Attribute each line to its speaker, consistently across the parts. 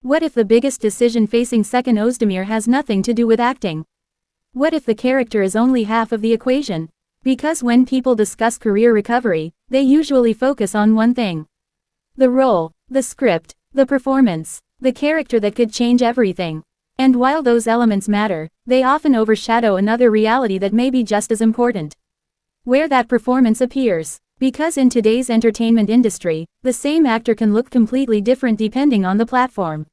Speaker 1: What if the biggest decision facing Seçkin Özdemir has nothing to do with acting? What if the character is only half of the equation? Because when people discuss career recovery, they usually focus on one thing. The role, the script, the performance, the character that could change everything. And while those elements matter, they often overshadow another reality that may be just as important. Where that performance appears. Because in today's entertainment industry, the same actor can look completely different depending on the platform.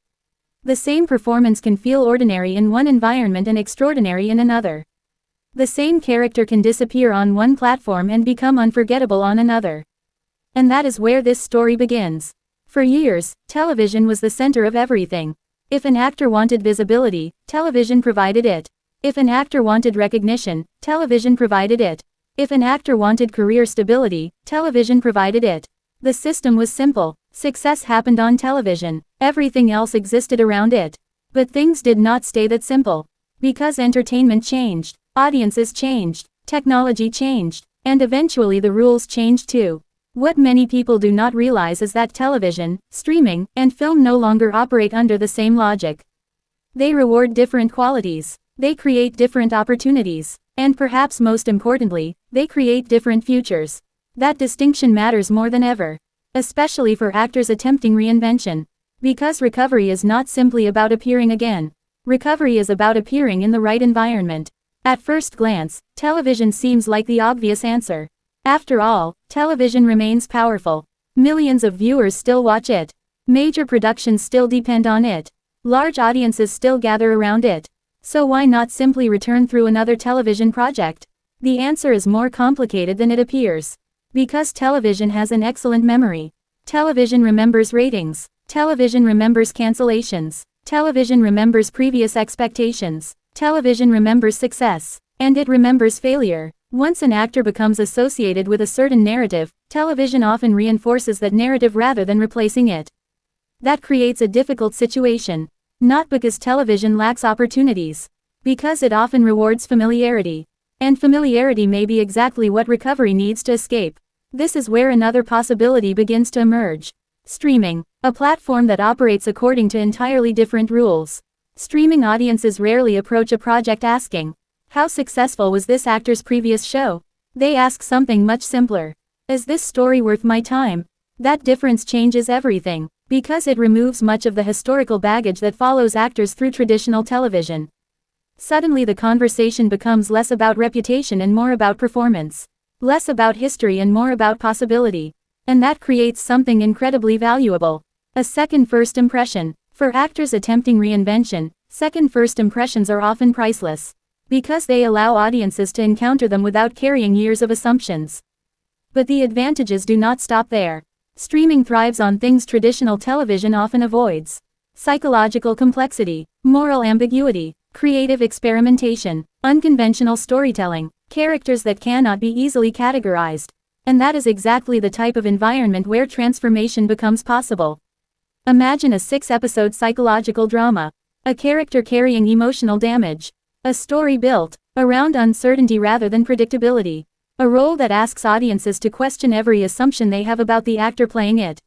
Speaker 1: The same performance can feel ordinary in one environment and extraordinary in another. The same character can disappear on one platform and become unforgettable on another. And that is where this story begins. For years, television was the center of everything. If an actor wanted visibility, television provided it. If an actor wanted recognition, television provided it. If an actor wanted career stability, television provided it. The system was simple. Success happened on television. Everything else existed around it. But things did not stay that simple. Because entertainment changed, audiences changed, technology changed, and eventually the rules changed too. What many people do not realize is that television, streaming, and film no longer operate under the same logic. They reward different qualities. They create different opportunities. And perhaps most importantly, they create different futures. That distinction matters more than ever. Especially for actors attempting reinvention. Because recovery is not simply about appearing again. Recovery is about appearing in the right environment. At first glance, television seems like the obvious answer. After all, television remains powerful. Millions of viewers still watch it. Major productions still depend on it. Large audiences still gather around it. So why not simply return through another television project? The answer is more complicated than it appears. Because television has an excellent memory. Television remembers ratings. Television remembers cancellations. Television remembers previous expectations. Television remembers success. And it remembers failure. Once an actor becomes associated with a certain narrative, television often reinforces that narrative rather than replacing it. That creates a difficult situation. Not because television lacks opportunities. Because it often rewards familiarity. And familiarity may be exactly what recovery needs to escape. This is where another possibility begins to emerge. Streaming, a platform that operates according to entirely different rules. Streaming audiences rarely approach a project asking, "How successful was this actor's previous show?" They ask something much simpler. "Is this story worth my time?" That difference changes everything, because it removes much of the historical baggage that follows actors through traditional television. Suddenly the conversation becomes less about reputation and more about performance. Less about history and more about possibility. And that creates something incredibly valuable. A second first impression. For actors attempting reinvention, second first impressions are often priceless. Because they allow audiences to encounter them without carrying years of assumptions. But the advantages do not stop there. Streaming thrives on things traditional television often avoids. Psychological complexity, moral ambiguity, creative experimentation, unconventional storytelling, characters that cannot be easily categorized. And that is exactly the type of environment where transformation becomes possible. Imagine a 6-episode psychological drama. A character carrying emotional damage. A story built around uncertainty rather than predictability. A role that asks audiences to question every assumption they have about the actor playing it.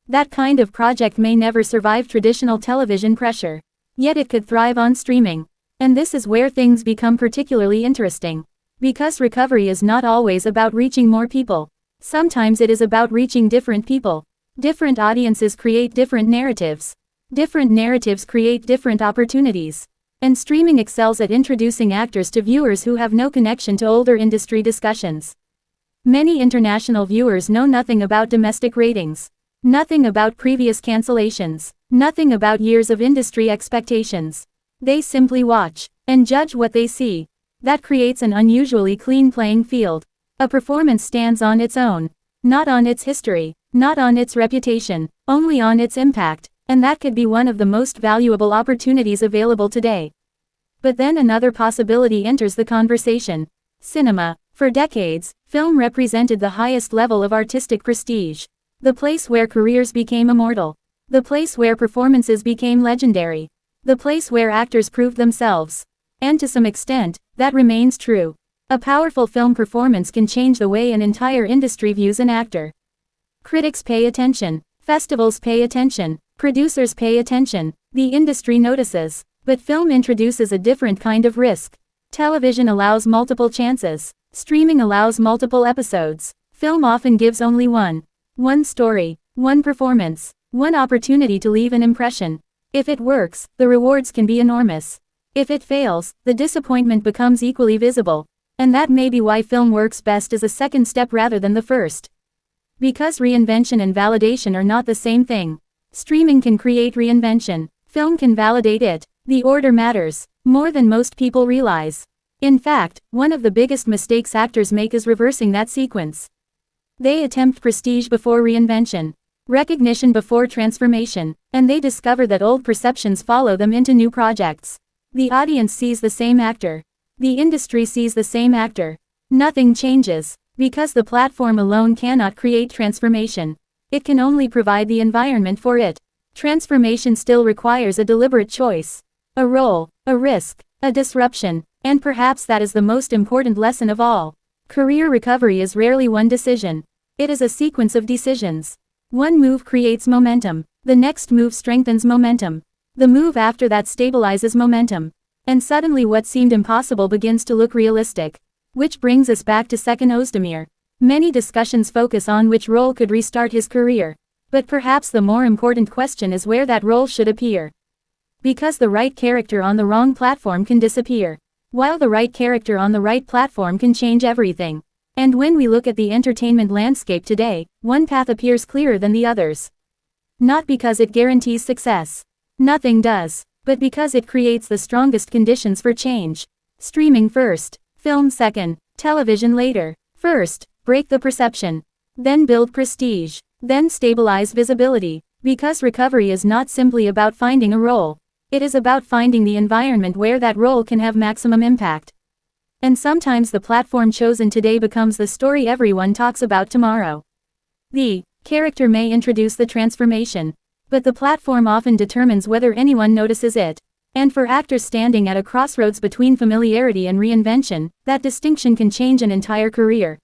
Speaker 1: That kind of project may never survive traditional television pressure. Yet it could thrive on streaming. And this is where things become particularly interesting. Because recovery is not always about reaching more people. Sometimes it is about reaching different people. Different audiences create different narratives. Different narratives create different opportunities. And streaming excels at introducing actors to viewers who have no connection to older industry discussions. Many international viewers know nothing about domestic ratings. Nothing about previous cancellations. Nothing about years of industry expectations. They simply watch and judge what they see. That creates an unusually clean playing field. A performance stands on its own. Not on its history. Not on its reputation. Only on its impact. And that could be one of the most valuable opportunities available today. But then another possibility enters the conversation. Cinema. For decades, film represented the highest level of artistic prestige. The place where careers became immortal. The place where performances became legendary. The place where actors proved themselves. And to some extent, that remains true. A powerful film performance can change the way an entire industry views an actor. Critics pay attention. Festivals pay attention. Producers pay attention. The industry notices. But film introduces a different kind of risk. Television allows multiple chances. Streaming allows multiple episodes. Film often gives only one story, one performance, one opportunity to leave an impression. If it works, the rewards can be enormous. If it fails, the disappointment becomes equally visible. And that may be why film works best as a second step rather than the first. Because reinvention and validation are not the same thing. Streaming can create reinvention. Film can validate it. The order matters more than most people realize. In fact, one of the biggest mistakes actors make is reversing that sequence. They attempt prestige before reinvention, recognition before transformation, and they discover that old perceptions follow them into new projects. The audience sees the same actor. The industry sees the same actor. Nothing changes, because the platform alone cannot create transformation. It can only provide the environment for it. Transformation still requires a deliberate choice. A role, a risk, a disruption, and perhaps that is the most important lesson of all. Career recovery is rarely one decision. It is a sequence of decisions. One move creates momentum. The next move strengthens momentum. The move after that stabilizes momentum. And suddenly what seemed impossible begins to look realistic. Which brings us back to Seçkin Özdemir. Many discussions focus on which role could restart his career. But perhaps the more important question is where that role should appear. Because the right character on the wrong platform can disappear, while the right character on the right platform can change everything. And when we look at the entertainment landscape today, one path appears clearer than the others. Not because it guarantees success. Nothing does. But because it creates the strongest conditions for change. Streaming first, film second, television later. First, break the perception. Then build prestige. Then stabilize visibility. Because recovery is not simply about finding a role. It is about finding the environment where that role can have maximum impact. And sometimes the platform chosen today becomes the story everyone talks about tomorrow. The character may introduce the transformation, but the platform often determines whether anyone notices it. And for actors standing at a crossroads between familiarity and reinvention, that distinction can change an entire career.